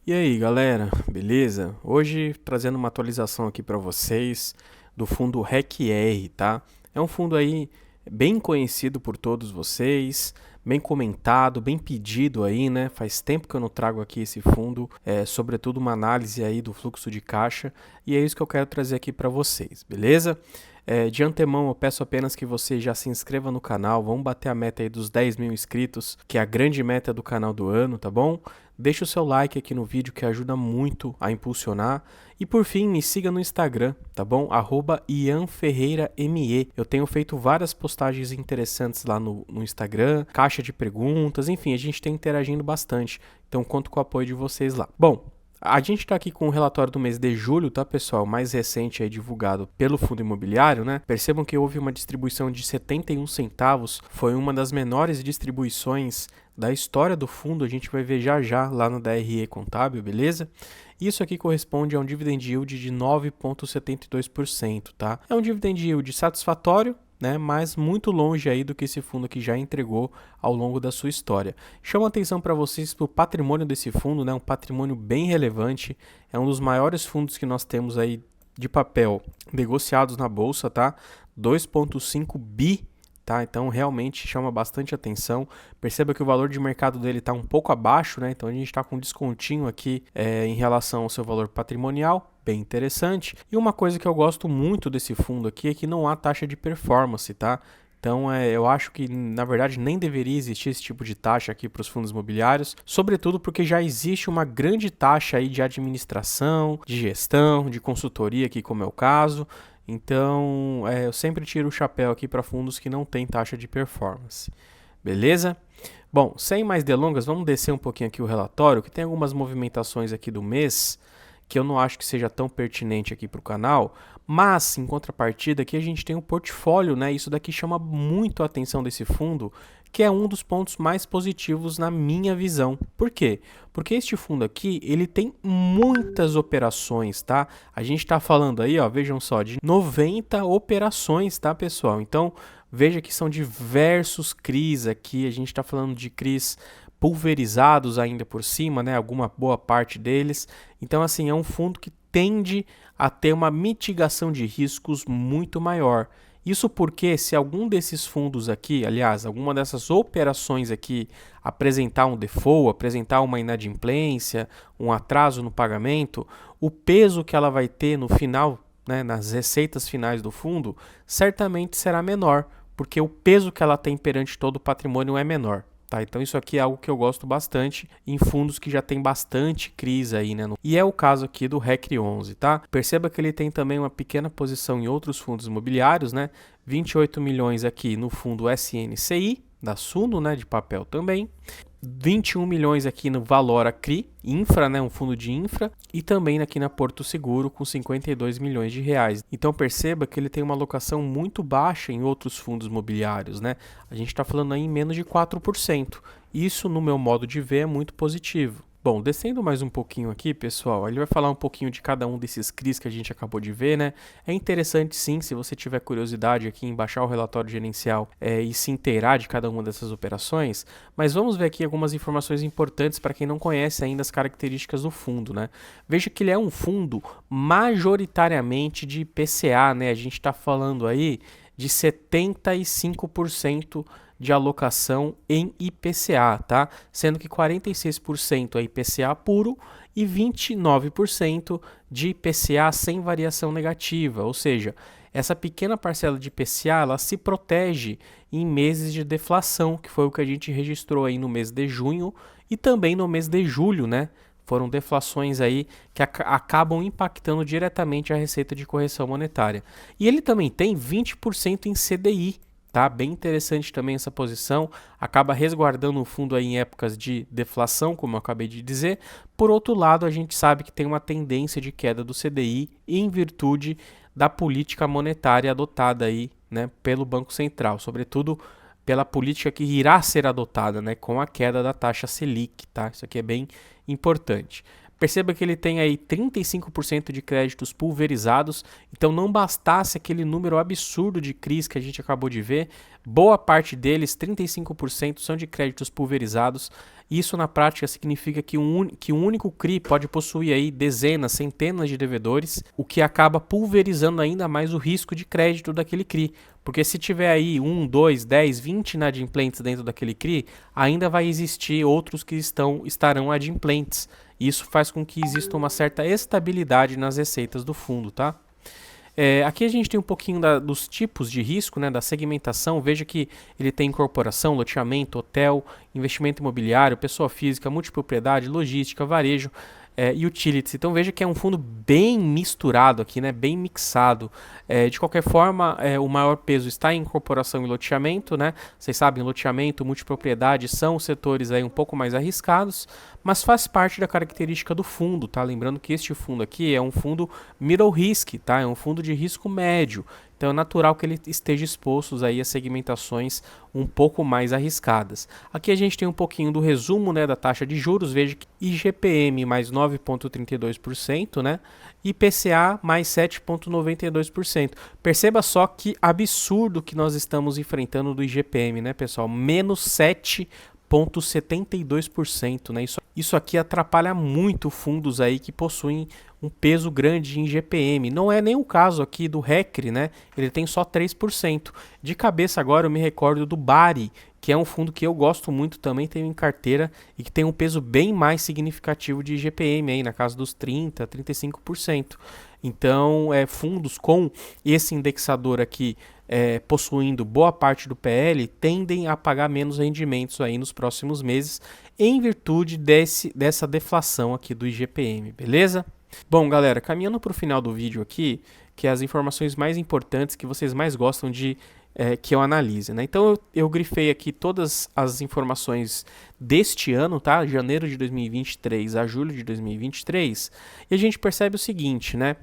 E aí, galera, beleza? Hoje trazendo uma atualização aqui para vocês do fundo REC-R, tá? É um fundo aí bem conhecido por todos vocês, bem comentado, bem pedido aí, né? Faz tempo que eu não trago aqui esse fundo, sobretudo uma análise aí do fluxo de caixa, e é isso que eu quero trazer aqui para vocês, beleza? De antemão, eu peço apenas que você já se inscreva no canal, vamos bater a meta aí dos 10 mil inscritos, que é a grande meta do canal do ano, tá bom? Deixa o seu like aqui no vídeo que ajuda muito a impulsionar. E por fim, me siga no Instagram, tá bom? @IanFerreiraME. Eu tenho feito várias postagens interessantes lá no Instagram, caixa de perguntas, enfim, a gente tem interagindo bastante. Então conto com o apoio de vocês lá. Bom, a gente está aqui com o relatório do mês de julho, tá, pessoal? Mais recente aí divulgado pelo fundo imobiliário, né? Percebam que houve uma distribuição de 71 centavos, foi uma das menores distribuições da história do fundo, a gente vai ver já já lá no DRE contábil, beleza? Isso aqui corresponde a um dividend yield de 9,72%, tá? É um dividend yield satisfatório, né, mas muito longe aí do que esse fundo aqui já entregou ao longo da sua história. Chamo a atenção para vocês para o patrimônio desse fundo, né, um patrimônio bem relevante, é um dos maiores fundos que nós temos aí de papel negociados na bolsa, tá? 2,5 bi. Tá, então realmente chama bastante atenção. Perceba que o valor de mercado dele está um pouco abaixo, né? Então a gente está com um descontinho aqui em relação ao seu valor patrimonial, bem interessante. E uma coisa que eu gosto muito desse fundo aqui é que não há taxa de performance, tá? Então eu acho que na verdade nem deveria existir esse tipo de taxa aqui para os fundos imobiliários, sobretudo porque já existe uma grande taxa aí de administração, de gestão, de consultoria aqui, como é o caso. Então, eu sempre tiro o chapéu aqui para fundos que não têm taxa de performance. Beleza? Bom, sem mais delongas, vamos descer um pouquinho aqui o relatório, que tem algumas movimentações aqui do mês, que eu não acho que seja tão pertinente aqui para o canal, mas, em contrapartida, aqui a gente tem um portfólio, né? Isso daqui chama muito a atenção desse fundo, que é um dos pontos mais positivos na minha visão. Por quê? Porque este fundo aqui, ele tem muitas operações, tá? A gente está falando aí, ó, vejam só, de 90 operações, tá, pessoal? Então, veja que são diversos CRIs aqui, a gente está falando de CRIs pulverizados ainda por cima, né? Alguma boa parte deles. Então, assim, é um fundo que tende a ter uma mitigação de riscos muito maior. Isso porque se algum desses fundos aqui, aliás, alguma dessas operações aqui apresentar um default, apresentar uma inadimplência, um atraso no pagamento, o peso que ela vai ter no final, né, nas receitas finais do fundo, certamente será menor, porque o peso que ela tem perante todo o patrimônio é menor. Tá, então isso aqui é algo que eu gosto bastante em fundos que já tem bastante crise aí, né? E é o caso aqui do REC11, tá? Perceba que ele tem também uma pequena posição em outros fundos imobiliários, né? 28 milhões aqui no fundo SNCI, da Suno, né, de papel também. 21 milhões aqui no Valora CRI, infra, né, um fundo de infra, e também aqui na Porto Seguro com 52 milhões de reais. Então perceba que ele tem uma alocação muito baixa em outros fundos imobiliários, né? A gente está falando aí em menos de 4%. Isso, no meu modo de ver, é muito positivo. Bom, descendo mais um pouquinho aqui, pessoal, ele vai falar um pouquinho de cada um desses CRIs que a gente acabou de ver, né? É interessante sim, se você tiver curiosidade aqui em baixar o relatório gerencial e se inteirar de cada uma dessas operações, mas vamos ver aqui algumas informações importantes para quem não conhece ainda as características do fundo, né? Veja que ele é um fundo majoritariamente de IPCA, né? A gente está falando aí de 75% de alocação em IPCA, tá? Sendo que 46% é IPCA puro e 29% de IPCA sem variação negativa, ou seja, essa pequena parcela de IPCA ela se protege em meses de deflação, que foi o que a gente registrou aí no mês de junho e também no mês de julho, né? Foram deflações aí que acabam impactando diretamente a receita de correção monetária. E ele também tem 20% em CDI, tá? Bem interessante também essa posição, acaba resguardando o fundo aí em épocas de deflação, como eu acabei de dizer. Por outro lado, a gente sabe que tem uma tendência de queda do CDI em virtude da política monetária adotada aí, né, pelo Banco Central, sobretudo pela política que irá ser adotada, né, com a queda da taxa Selic, tá? Isso aqui é bem importante. Perceba que ele tem aí 35% de créditos pulverizados, então não bastasse aquele número absurdo de CRIs que a gente acabou de ver, boa parte deles, 35%, são de créditos pulverizados. Isso na prática significa que um único CRI pode possuir aí dezenas, centenas de devedores, o que acaba pulverizando ainda mais o risco de crédito daquele CRI. Porque se tiver aí 1, 2, 10, 20 inadimplentes dentro daquele CRI, ainda vai existir outros que estarão adimplentes. Isso faz com que exista uma certa estabilidade nas receitas do fundo, tá? Aqui a gente tem um pouquinho dos tipos de risco, né, da segmentação. Veja que ele tem incorporação, loteamento, hotel, investimento imobiliário, pessoa física, multipropriedade, logística, varejo e utilities. Então veja que é um fundo bem misturado aqui, né, bem mixado. De qualquer forma, o maior peso está em incorporação e loteamento, né? Vocês sabem, loteamento, multipropriedade são setores aí um pouco mais arriscados, mas faz parte da característica do fundo, tá? Lembrando que este fundo aqui é um fundo middle risk, tá? É um fundo de risco médio. Então é natural que ele esteja exposto aí a segmentações um pouco mais arriscadas. Aqui a gente tem um pouquinho do resumo, né, da taxa de juros. Veja que IGPM mais 9,32%, né, e IPCA mais 7,92%. Perceba só que absurdo que nós estamos enfrentando do IGPM, né, pessoal? Menos 7,72%, né? Isso aqui atrapalha muito fundos aí que possuem um peso grande em GPM. Não é nem o caso aqui do RECRE, né? Ele tem só 3%. De cabeça agora eu me recordo do Bari, que é um fundo que eu gosto muito, também tenho em carteira e que tem um peso bem mais significativo de GPM aí, na casa dos 30%, 35%. Então, fundos com esse indexador aqui possuindo boa parte do PL tendem a pagar menos rendimentos aí nos próximos meses em virtude dessa deflação aqui do IGPM, beleza? Bom, galera, caminhando para o final do vídeo aqui, que é as informações mais importantes que vocês mais gostam de que eu analise, né? Então eu grifei aqui todas as informações deste ano, tá? Janeiro de 2023 a julho de 2023, e a gente percebe o seguinte, né?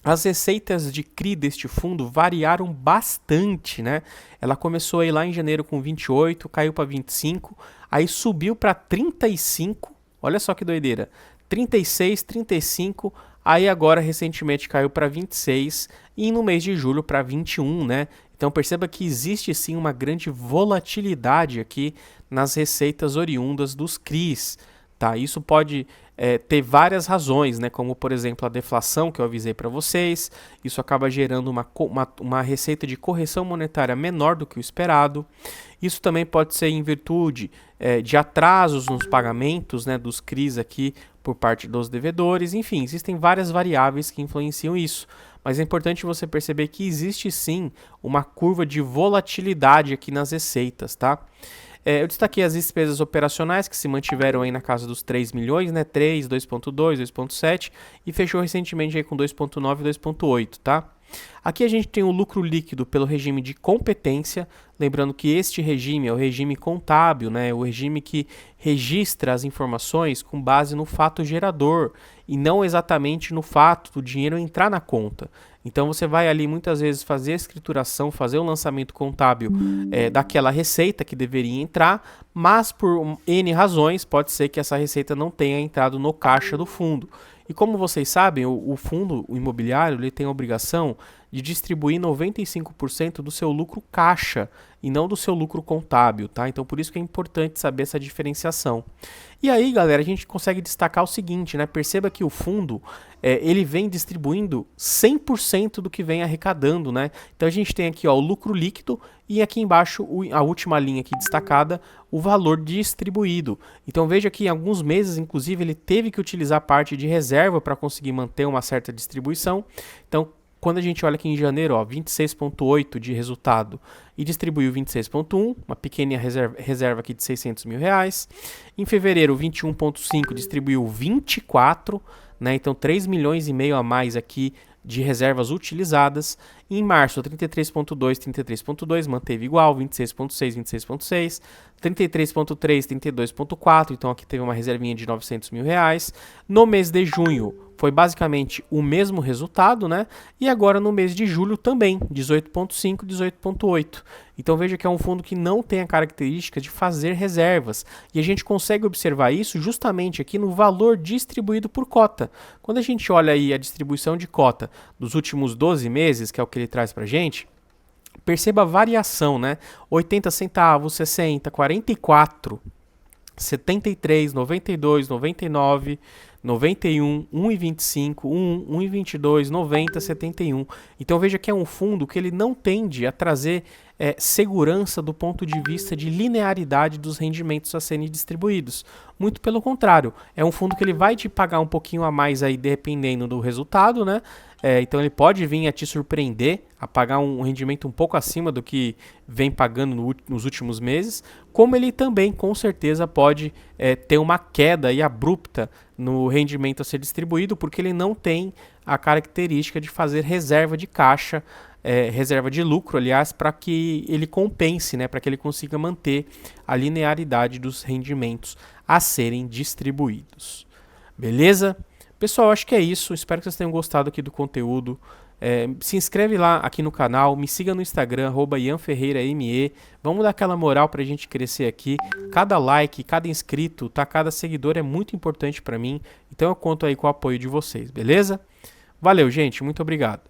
As receitas de CRI deste fundo variaram bastante, né? Ela começou aí lá em janeiro com 28, caiu para 25, aí subiu para 35, olha só que doideira, 36, 35, aí agora recentemente caiu para 26 e no mês de julho para 21, né? Então perceba que existe sim uma grande volatilidade aqui nas receitas oriundas dos CRIs, tá? Isso pode ter várias razões, né? Como por exemplo a deflação que eu avisei para vocês, isso acaba gerando uma receita de correção monetária menor do que o esperado. Isso também pode ser em virtude de atrasos nos pagamentos, né, dos CRIs aqui por parte dos devedores. Enfim, existem várias variáveis que influenciam isso, mas é importante você perceber que existe sim uma curva de volatilidade aqui nas receitas, tá? Eu destaquei as despesas operacionais que se mantiveram aí na casa dos 3 milhões, né? 3, 2.2, 2.7 e fechou recentemente aí com 2.9 e 2.8, tá? Aqui a gente tem o lucro líquido pelo regime de competência, lembrando que este regime é o regime contábil, né? O regime que registra as informações com base no fato gerador e não exatamente no fato do dinheiro entrar na conta. Então você vai ali muitas vezes fazer a escrituração, fazer o lançamento contábil daquela receita que deveria entrar, mas por N razões pode ser que essa receita não tenha entrado no caixa do fundo. E como vocês sabem, o fundo imobiliário ele tem a obrigação de distribuir 95% do seu lucro caixa e não do seu lucro contábil, tá? Então por isso que é importante saber essa diferenciação. E aí, galera, a gente consegue destacar o seguinte, né? Perceba que o fundo ele vem distribuindo 100% do que vem arrecadando, né? Então a gente tem aqui ó, o lucro líquido e aqui embaixo a última linha aqui destacada, o valor distribuído. Então veja que em alguns meses, inclusive, ele teve que utilizar parte de reserva para conseguir manter uma certa distribuição. Então quando a gente olha aqui em janeiro, 26,8 de resultado e distribuiu 26,1, uma pequena reserva aqui de 600 mil reais. Em fevereiro, 21,5 distribuiu 24, né? Então 3 milhões e meio a mais aqui de reservas utilizadas. Em março, 33,2, 33,2, manteve igual, 26,6, 26,6, 33,3, 32,4, então aqui teve uma reservinha de R$900 mil. No mês de junho, foi basicamente o mesmo resultado, né? E agora no mês de julho também, 18,5, 18,8. Então veja que é um fundo que não tem a característica de fazer reservas. E a gente consegue observar isso justamente aqui no valor distribuído por cota. Quando a gente olha aí a distribuição de cota dos últimos 12 meses, que é o que ele traz pra gente, perceba a variação, né? 80 centavos, 60, 44, 73, 92, 99, 91, 1,25, 1, 1,22, 90, 71. Então veja que é um fundo que ele não tende a trazer segurança do ponto de vista de linearidade dos rendimentos a serem distribuídos. Muito pelo contrário, é um fundo que ele vai te pagar um pouquinho a mais aí dependendo do resultado, né? Então ele pode vir a te surpreender, a pagar um rendimento um pouco acima do que vem pagando nos últimos meses, como ele também com certeza pode ter uma queda aí abrupta no rendimento a ser distribuído, porque ele não tem a característica de fazer reserva de caixa, reserva de lucro, aliás, para que ele compense, né, para que ele consiga manter a linearidade dos rendimentos a serem distribuídos. Beleza? Pessoal, acho que é isso. Espero que vocês tenham gostado aqui do conteúdo. Se inscreve lá aqui no canal, me siga no Instagram, @ianferreirame. Vamos dar aquela moral pra gente crescer aqui. Cada like, cada inscrito, tá? Cada seguidor é muito importante pra mim. Então eu conto aí com o apoio de vocês, beleza? Valeu, gente. Muito obrigado.